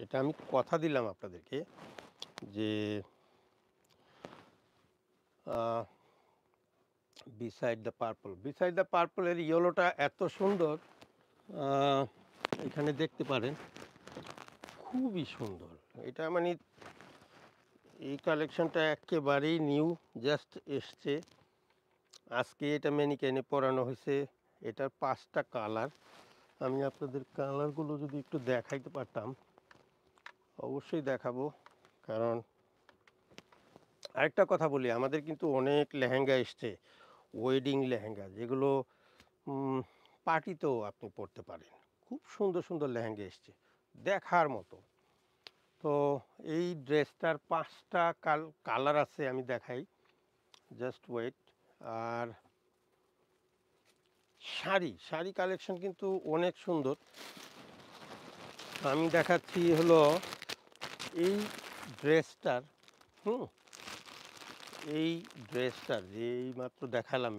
এটা আমি কথা দিলাম আপনাদেরকে যে বিসাইড দ্য পার্পলের ইয়েলোটা এত সুন্দর। আহ, এখানে দেখতে পারেন, খুবই সুন্দর। এটা মানে এই কালেকশনটা একেবারেই নিউ, জাস্ট এসছে আজকে। এটা ম্যানিকেনে পরানো হয়েছে। এটার 5টা কালার। আমি আপনাদের কালারগুলো যদি একটু দেখাইতে পারতাম, অবশ্যই দেখাবো। কারণ আরেকটা কথা বলি, আমাদের কিন্তু অনেক লেহেঙ্গা এসছে, ওয়েডিং লেহেঙ্গা, যেগুলো পার্টিতেও আপনি পরতে পারেন। খুব সুন্দর সুন্দর লেহেঙ্গা এসছে, দেখার মতো। তো এই ড্রেসটার 5টা কালার আছে, আমি দেখাই, জাস্ট ওয়েট। আর শাড়ি কালেকশন কিন্তু অনেক সুন্দর। আমি দেখাচ্ছি হলো এই ড্রেসটার, হুম এই ড্রেসটার যে এই মাত্র দেখালাম,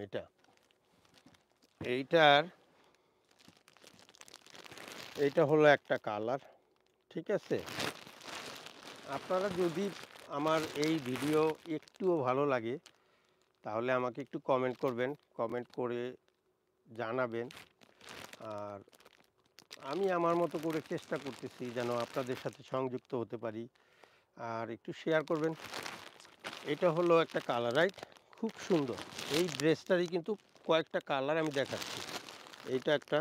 এইটা হলো একটা কালার, ঠিক আছে? আপনারা যদি আমার এই ভিডিও একটুও ভালো লাগে, তাহলে আমাকে একটু কমেন্ট করবেন, কমেন্ট করে জানাবেন। আর আমি আমার মতো করে চেষ্টা করতেছি যেন আপনাদের সাথে সংযুক্ত হতে পারি। আর একটু শেয়ার করবেন। এটা হলো একটা কালার, রাইট? খুব সুন্দর। এই ড্রেসটারই কিন্তু কয়েকটা কালার আমি দেখাচ্ছি। এইটা একটা,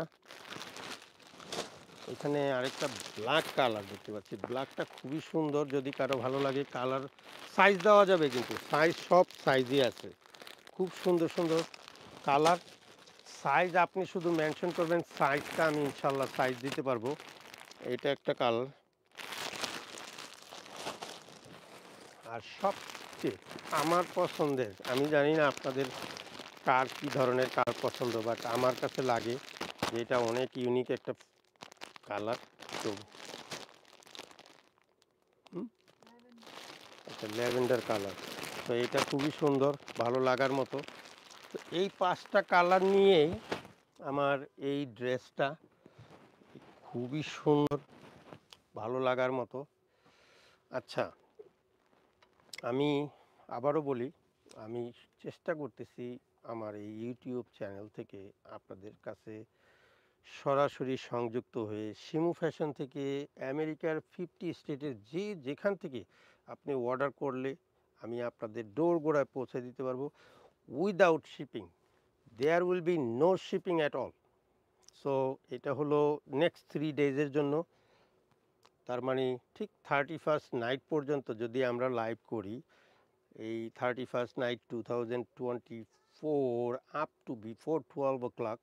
এখানে আরেকটা ব্ল্যাক কালার দেখতে পাচ্ছি। ব্ল্যাকটা খুবই সুন্দর, যদি কারো ভালো লাগে। কালার সাইজ দেওয়া যাবে, কিন্তু সাইজ সব সাইজই আছে। খুব সুন্দর সুন্দর কালার। সাইজ আপনি শুধু মেনশন করবেন, সাইজটা আমি ইনশাল্লাহ সাইজ দিতে পারবো। এটা একটা কালার। আর সবচেয়ে আমার পছন্দের, আমি জানি না আপনাদের কার কী ধরনের কার পছন্দ, বাট আমার কাছে লাগে যে এটা অনেক ইউনিক একটা কালার। তো একটা ল্যাভেন্ডার কালার। তো এটা খুবই সুন্দর, ভালো লাগার মতো। তো এই 5টা কালার নিয়েই আমার এই ড্রেসটা খুবই সুন্দর, ভালো লাগার মতো। আচ্ছা, আমি আবারও বলি, আমি চেষ্টা করতেছি আমার এই ইউটিউব চ্যানেল থেকে আপনাদের কাছে সরাসরি সংযুক্ত হয়ে শিমু ফ্যাশন থেকে আমেরিকার 50 স্টেটের যেখান থেকে আপনি অর্ডার করলে আমি আপনাদের ডোরগোড়ায় পৌঁছে দিতে পারবো, without shipping. There will be no shipping at all. So এটা হলো নেক্সট 3 ডেজের জন্য। তার মানে ঠিক 31st নাইট পর্যন্ত যদি আমরা লাইভ করি, এই 31st night 2024 up to before 12 o'clock,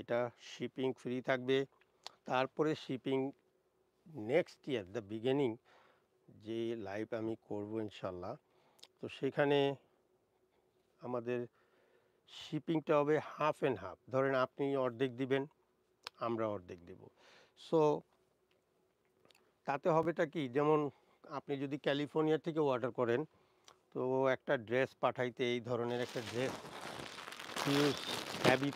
এটা শিপিং ফ্রি থাকবে। তারপরে shipping next year the beginning, যে লাইভ আমি করব ইনশাল্লাহ, তো সেখানে আমাদের শিপিংটা হবে হাফ অ্যান্ড হাফ। ধরেন আপনি অর্ধেক দিবেন, আমরা অর্ধেক দেব। সো তাতে হবেটা কি, যেমন আপনি যদি ক্যালিফোর্নিয়া থেকে অর্ডার করেন, তো একটা ড্রেস পাঠাইতে, এই ধরনের একটা ড্রেস, হিউজ হ্যাভি